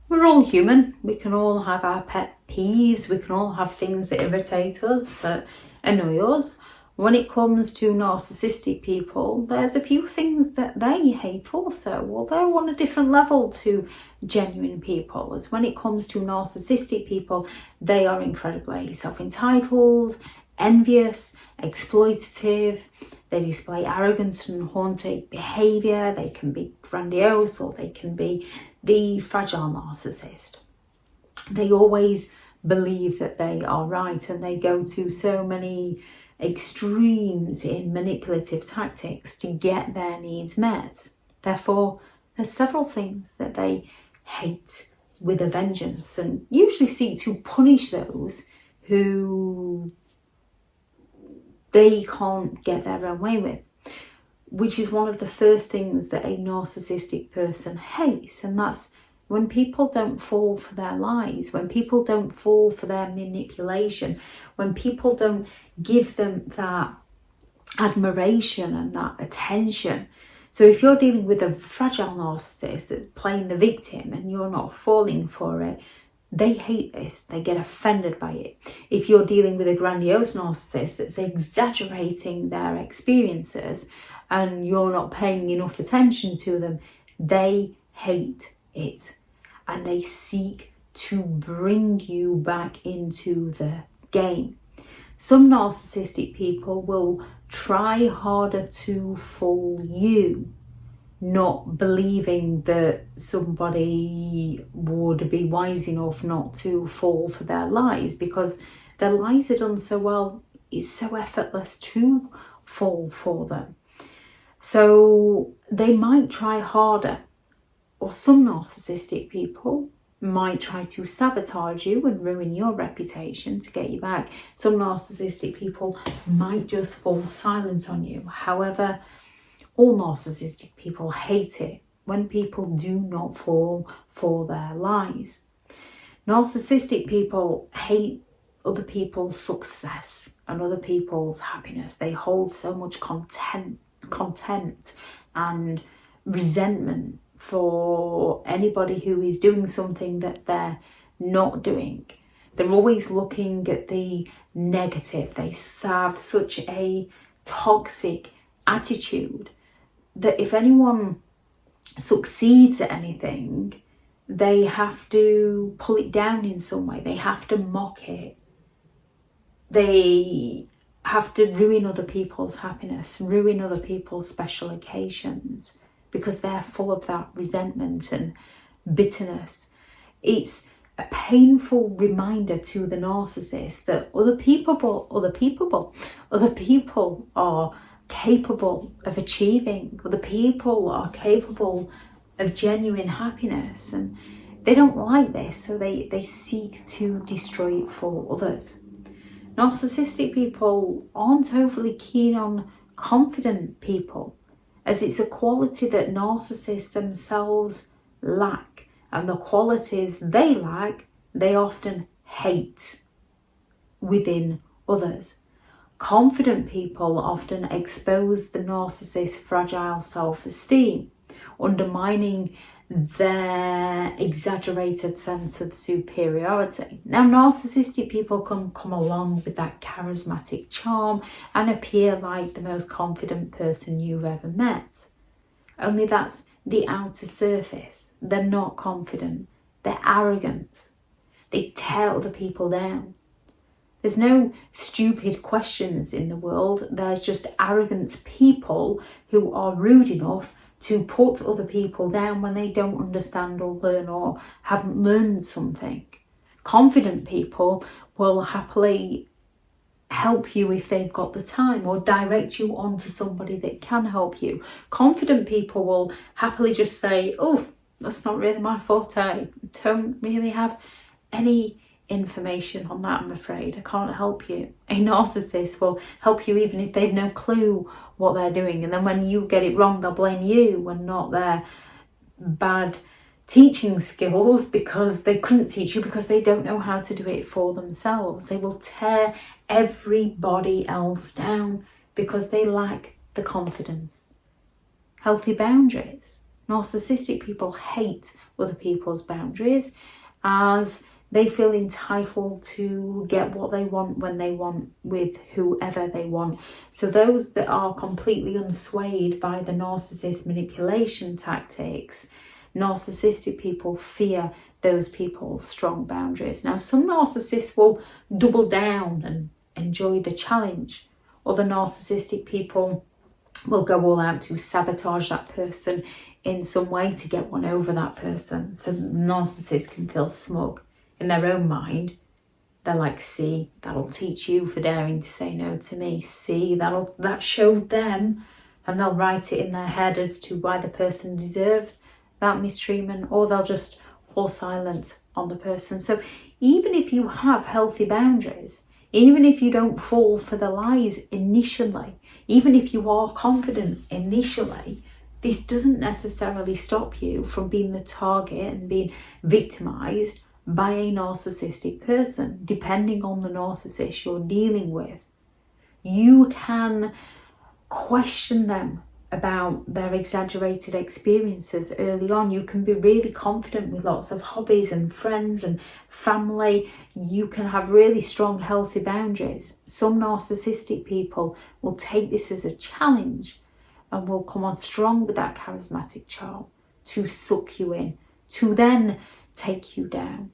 We're all human. We can all have our pet peeves. We can all have things that irritate us, that annoy us. When it comes to narcissistic people, there's a few things that they hate also, although on a different level to genuine people. As when it comes to narcissistic people, they are incredibly self-entitled, envious, exploitative. They display arrogance and haunted behaviour. They can be grandiose, or they can be the fragile narcissist. They always believe that they are right, and they go to so many extremes in manipulative tactics to get their needs met. Therefore, there's several things that they hate with a vengeance, and usually seek to punish those who they can't get their own way with, which is one of the first things that a narcissistic person hates. And that's when people don't fall for their lies, when people don't fall for their manipulation, when people don't give them that admiration and that attention. So if you're dealing with a fragile narcissist that's playing the victim and you're not falling for it, they hate this. They get offended by it. If you're dealing with a grandiose narcissist that's exaggerating their experiences and you're not paying enough attention to them, they hate it. And they seek to bring you back into the game. Some narcissistic people will try harder to fool you, not believing that somebody would be wise enough not to fall for their lies, because their lies are done so well, it's so effortless to fall for them. So they might try harder, or some narcissistic people might try to sabotage you and ruin your reputation to get you back. Some narcissistic people might just fall silent on you. However, all narcissistic people hate it when people do not fall for their lies. Narcissistic people hate other people's success and other people's happiness. They hold so much contempt and resentment for anybody who is doing something that they're not doing. They're always looking at the negative. They have such a toxic attitude that if anyone succeeds at anything, they have to pull it down in some way. They have to mock it. They have to ruin other people's happiness, ruin other people's special occasions, because they're full of that resentment and bitterness. It's a painful reminder to the narcissist that other people are capable of achieving, other people are capable of genuine happiness, and they don't like this, so they seek to destroy it for others. Narcissistic people aren't overly keen on confident people, as it's a quality that narcissists themselves lack, and the qualities they lack, they often hate within others. Confident people often expose the narcissist's fragile self-esteem, undermining their exaggerated sense of superiority. Now, narcissistic people can come along with that charismatic charm and appear like the most confident person you've ever met. Only that's the outer surface. They're not confident. They're arrogant. They tear other people down. There's no stupid questions in the world. There's just arrogant people who are rude enough to put other people down when they don't understand or learn or haven't learned something. Confident people will happily help you if they've got the time, or direct you on to somebody that can help you. Confident people will happily just say, oh, that's not really my forte. I don't really have any information on that, I'm afraid. I can't help you. A narcissist will help you even if they've no clue what they're doing, and then when you get it wrong, they'll blame you and not their bad teaching skills, because they couldn't teach you because they don't know how to do it for themselves. They will tear everybody else down because they lack the confidence. Healthy boundaries. Narcissistic people hate other people's boundaries, as they feel entitled to get what they want when they want with whoever they want. So those that are completely unswayed by the narcissist manipulation tactics, narcissistic people fear those people's strong boundaries. Now, some narcissists will double down and enjoy the challenge. Other narcissistic people will go all out to sabotage that person in some way to get one over that person. So narcissists can feel smug in their own mind. They're like, see, that'll teach you for daring to say no to me. See, that showed them. And they'll write it in their head as to why the person deserved that mistreatment, or they'll just fall silent on the person. So even if you have healthy boundaries, even if you don't fall for the lies initially, even if you are confident initially, this doesn't necessarily stop you from being the target and being victimized by a narcissistic person. Depending on the narcissist you're dealing with, you can question them about their exaggerated experiences early on. You can be really confident with lots of hobbies and friends and family. You can have really strong, healthy boundaries. Some narcissistic people will take this as a challenge and will come on strong with that charismatic charm to suck you in, to then take you down.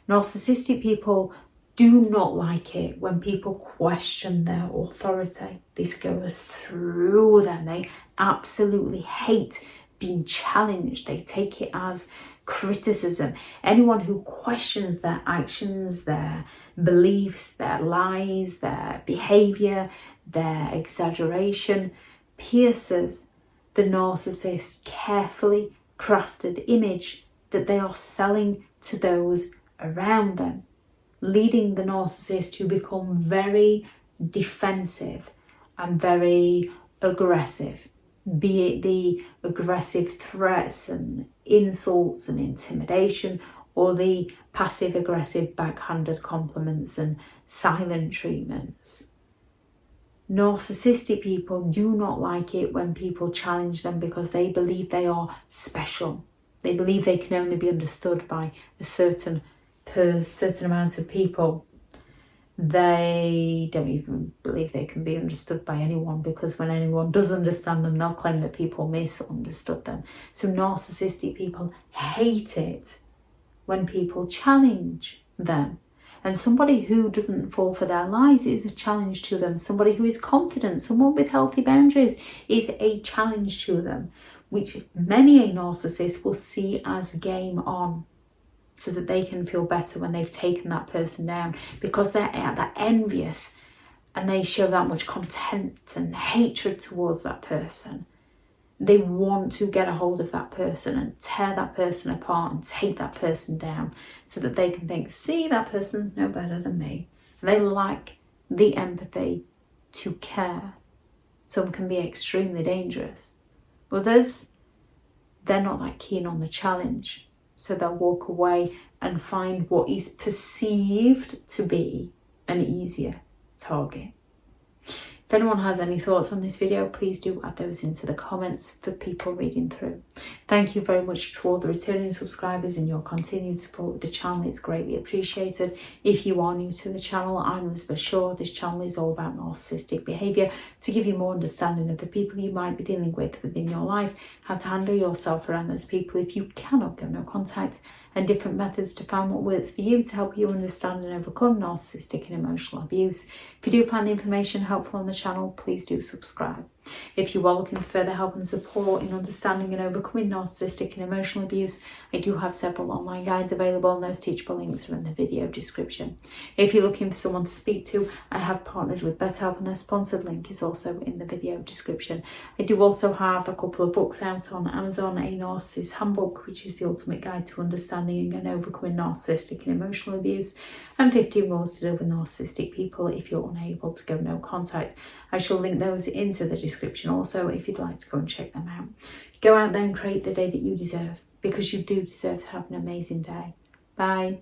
Narcissistic people do not like it when people question their authority. This goes through them. They absolutely hate being challenged. They take it as criticism. Anyone who questions their actions, their beliefs, their lies, their behavior, their exaggeration, pierces the narcissist's carefully crafted image that they are selling to those around them, leading the narcissist to become very defensive and very aggressive, be it the aggressive threats and insults and intimidation, or the passive aggressive backhanded compliments and silent treatments. Narcissistic people do not like it when people challenge them because they believe they are special. They believe they can only be understood by a certain amount of people. They don't even believe they can be understood by anyone, because when anyone does understand them, they'll claim that people misunderstood them. So narcissistic people hate it when people challenge them. And somebody who doesn't fall for their lies is a challenge to them. Somebody who is confident, someone with healthy boundaries, is a challenge to them, which many a narcissist will see as game on, so that they can feel better when they've taken that person down, because they're envious and they show that much contempt and hatred towards that person. They want to get a hold of that person and tear that person apart and take that person down, so that they can think, see, that person's no better than me. They lack the empathy to care. Some can be extremely dangerous. Others, they're not that keen on the challenge. So they'll walk away and find what is perceived to be an easier target. If anyone has any thoughts on this video, please do add those into the comments for people reading through. Thank you very much to all the returning subscribers and your continued support with the channel. It's greatly appreciated. If you are new to the channel, I'm Elizabeth Shaw. This channel is all about narcissistic behaviour, to give you more understanding of the people you might be dealing with within your life, how to handle yourself around those people if you cannot get no contact, and different methods to find what works for you to help you understand and overcome narcissistic and emotional abuse. If you do find the information helpful on the channel, please do subscribe. If you are looking for further help and support in understanding and overcoming narcissistic and emotional abuse, I do have several online guides available, and those teachable links are in the video description. If you're looking for someone to speak to, I have partnered with BetterHelp, and their sponsored link is also in the video description. I do also have a couple of books out on Amazon, a Narcissists Handbook, which is the ultimate guide to understanding and overcoming narcissistic and emotional abuse, and 15 rules to deal with narcissistic people if you're unable to go no contact. I shall link those into the description also if you'd like to go and check them out. Go out there and create the day that you deserve, because you do deserve to have an amazing day. Bye.